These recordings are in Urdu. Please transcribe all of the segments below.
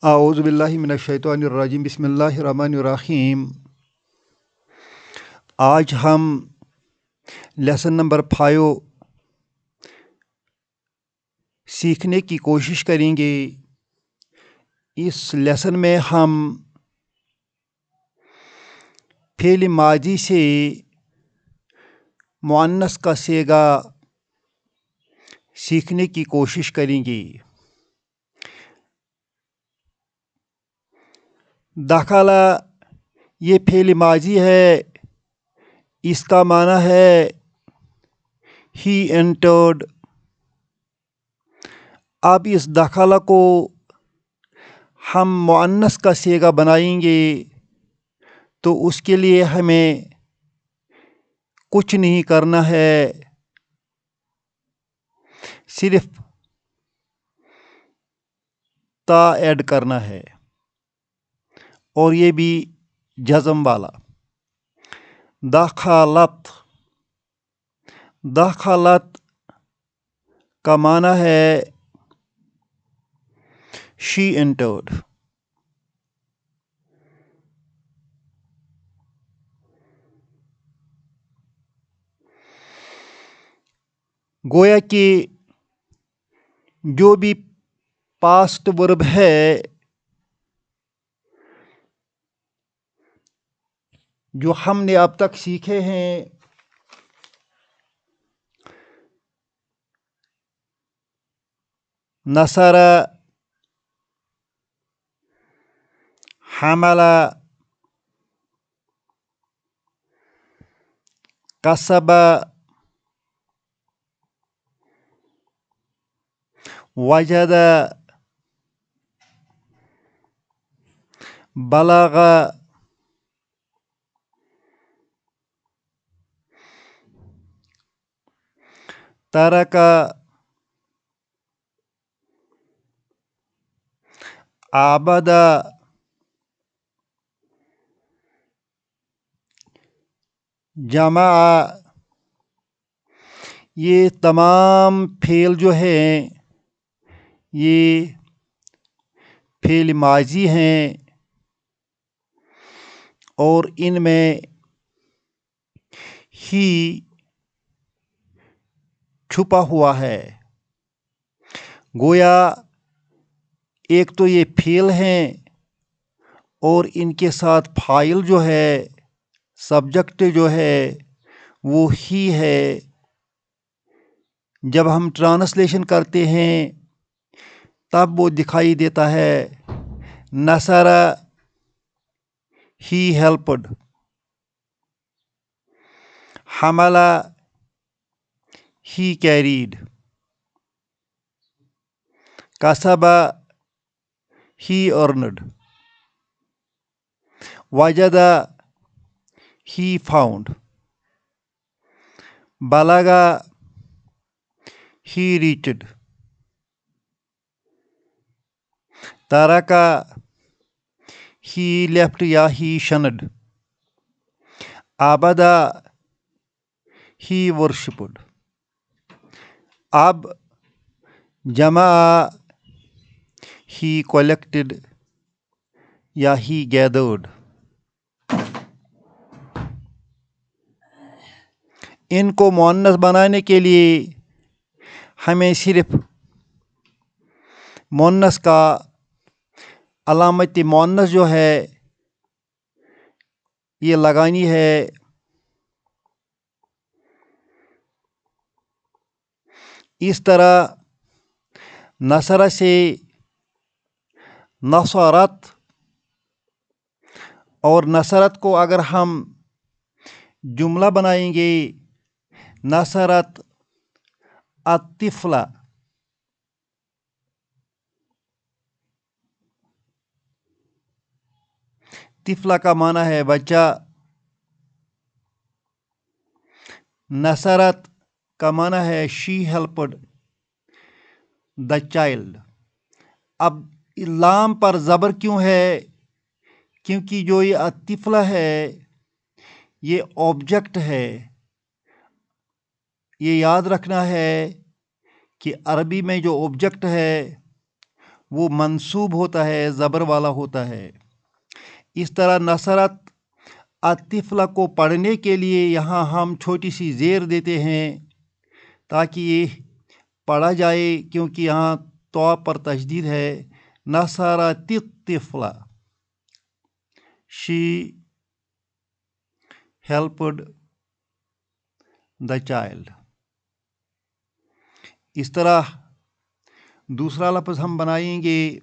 اعوذ باللہ من الشیطان الرجیم بسم اللہ الرحمن الرحیم۔ آج ہم لیسن نمبر 5 سیکھنے کی کوشش کریں گے۔ اس لیسن میں ہم فعل ماضی سے مؤنث کا صیغہ سیکھنے کی کوشش کریں گے۔ دخل یہ فعل ماضی ہے، اس کا معنی ہے ہی انٹرڈ۔ اب اس دخل کو ہم مؤنث کا صیغہ بنائیں گے تو اس کے لیے ہمیں کچھ نہیں کرنا ہے، صرف تا ایڈ کرنا ہے، اور یہ بھی جزم والا۔ دخلت، دخلت کا معنی ہے شی انٹرڈ۔ گویا کہ جو بھی پاسٹ ورب ہے جو ہم نے اب تک سیکھے ہیں، نصر، حمل، کسب، وجد، بلغ، ترک، عبد، جمع، یہ تمام فعل جو ہیں یہ فعل ماضی ہیں، اور ان میں ہی چھپا ہوا ہے۔ گویا ایک تو یہ فعل ہیں اور ان کے ساتھ فاعل جو ہے، سبجیکٹ جو ہے وہ ہی ہے۔ جب ہم ٹرانسلیشن کرتے ہیں تب وہ دکھائی دیتا ہے نصر، ہی ہیلپڈ، حمل، ہی کیریڈ، کسب، ہی ارنڈ، وجد، he found, Balkh, he reached, ترک، ہی لیفٹ یا ہی شنڈ، عبد، ہی ورشپڈ۔ اب جمع، ہی کلیکٹڈ یا ہی گیدرڈ۔ ان کو مؤنث بنانے کے لیے ہمیں صرف مؤنث کا علامت مؤنث جو ہے یہ لگانی ہے۔ اس طرح نصر سے نصرت، اور نصرت کو اگر ہم جملہ بنائیں گے، نصرت الطفل، طفلہ کا معنی ہے بچہ، نصرت کا معنی ہے شی ہیلپڈ دا چائلڈ۔ اب لام پر زبر کیوں ہے؟ کیونکہ جو یہ الطفل ہے یہ آبجیکٹ ہے۔ یہ یاد رکھنا ہے کہ عربی میں جو آبجیکٹ ہے وہ منصوب ہوتا ہے، زبر والا ہوتا ہے۔ اس طرح نصرت الطفل کو پڑھنے کے لیے یہاں ہم چھوٹی سی زیر دیتے ہیں تاکہ یہ پڑھا جائے، کیونکہ یہاں تو پر تشدید ہے۔ نصرت الطفل، she helped the child۔ اس طرح دوسرا لفظ ہم بنائیں گے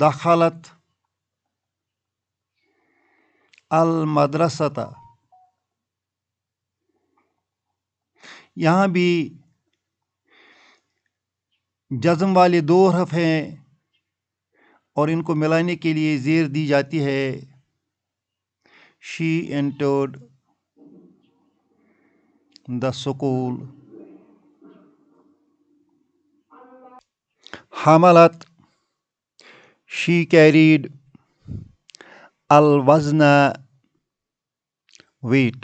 دخلت المدرسۃ۔ یہاں بھی جزم والے دو حرف ہیں اور ان کو ملانے کے لیے زیر دی جاتی ہے۔ she entered the school۔ حملت، she carried الوزن weight۔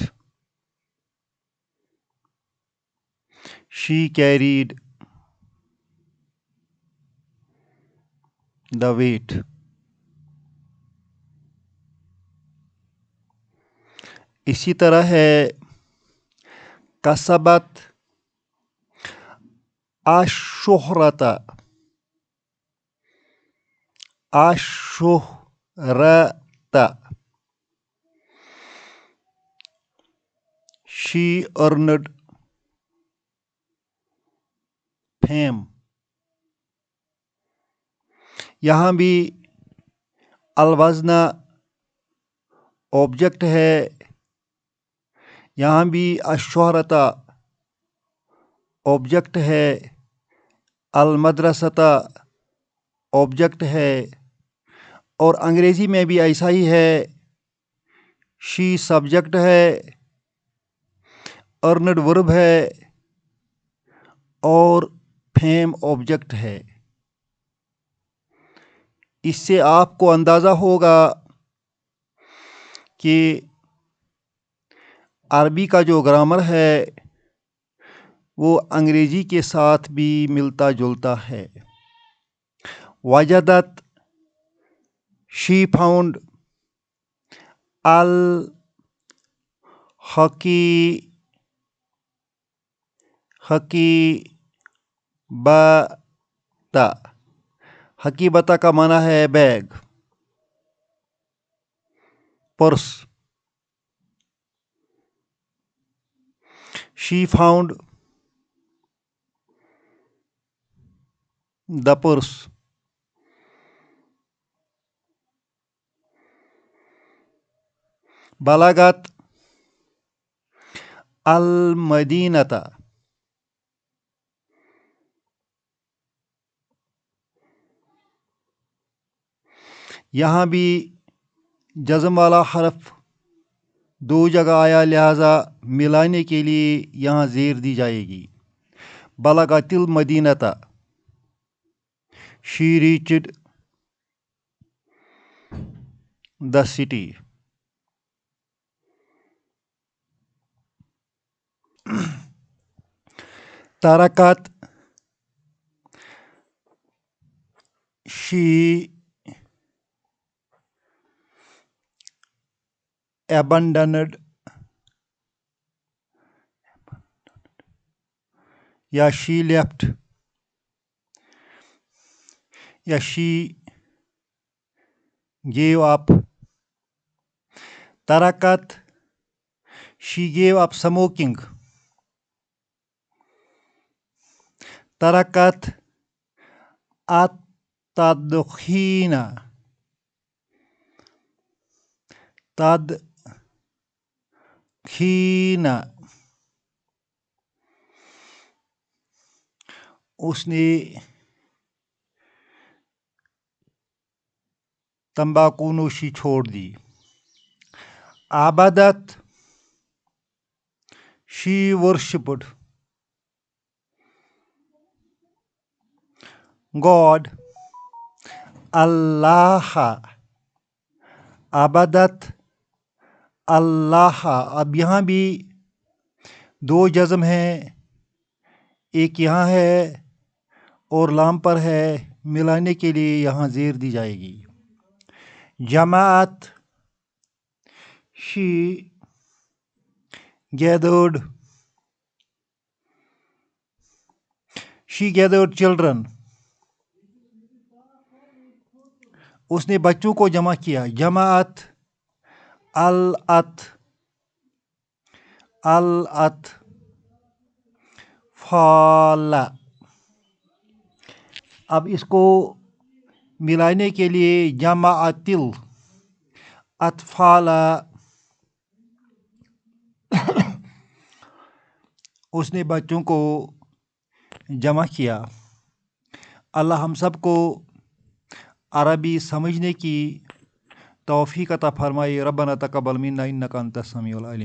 she carried the weight۔ اسی طرح ہے کسبت الشہرۃ، الشہرۃ، she earned fame۔ یہاں بھی الوزن آبجیکٹ ہے، یہاں بھی الشہرۃ آبجیکٹ ہے، المدرسۃ آبجیکٹ ہے، اور انگریزی میں بھی ایسا ہی ہے۔ she سبجیکٹ ہے، earned ورب ہے اور fame آبجیکٹ ہے۔ اس سے آپ کو اندازہ ہوگا کہ عربی کا جو گرامر ہے وہ انگریزی کے ساتھ بھی ملتا جلتا ہے۔ وجدت، she found حقیبۃ، حقیبت کا معنی ہے bag, purse. she found the purse۔ بلغت المدینۃ، یہاں بھی جزم والا حرف دو جگہ آیا، لہذا ملانے کے لیے یہاں زیر دی جائے گی۔ بلغت المدینۃ، she reached the city۔ ترکت، she abandoned یا she left یا she gave up۔ ترکت، she gave up smoking۔ ترکت التدخین، تدخین، اس نے تمباکو نوشی چھوڑ دی۔ عبادت، she worshipped God، اللہ، عبادت اللہ۔ اب یہاں بھی دو جزم ہیں، ایک یہاں ہے اور لام پر ہے ملانے کے لیے یہاں زیر دی جائے گی. جماعت she gathered children. اس نے بچوں کو جمع کیا. جماعت فال. اب اس کو ملانے کے لیے جماعت اطفال. اس نے بچوں کو جمع کیا. اللہ ہم سب کو عربی سمجھنے کی توفیق عطا فرمائے. ربنا تقبل منا انک انت السمیع العلیم.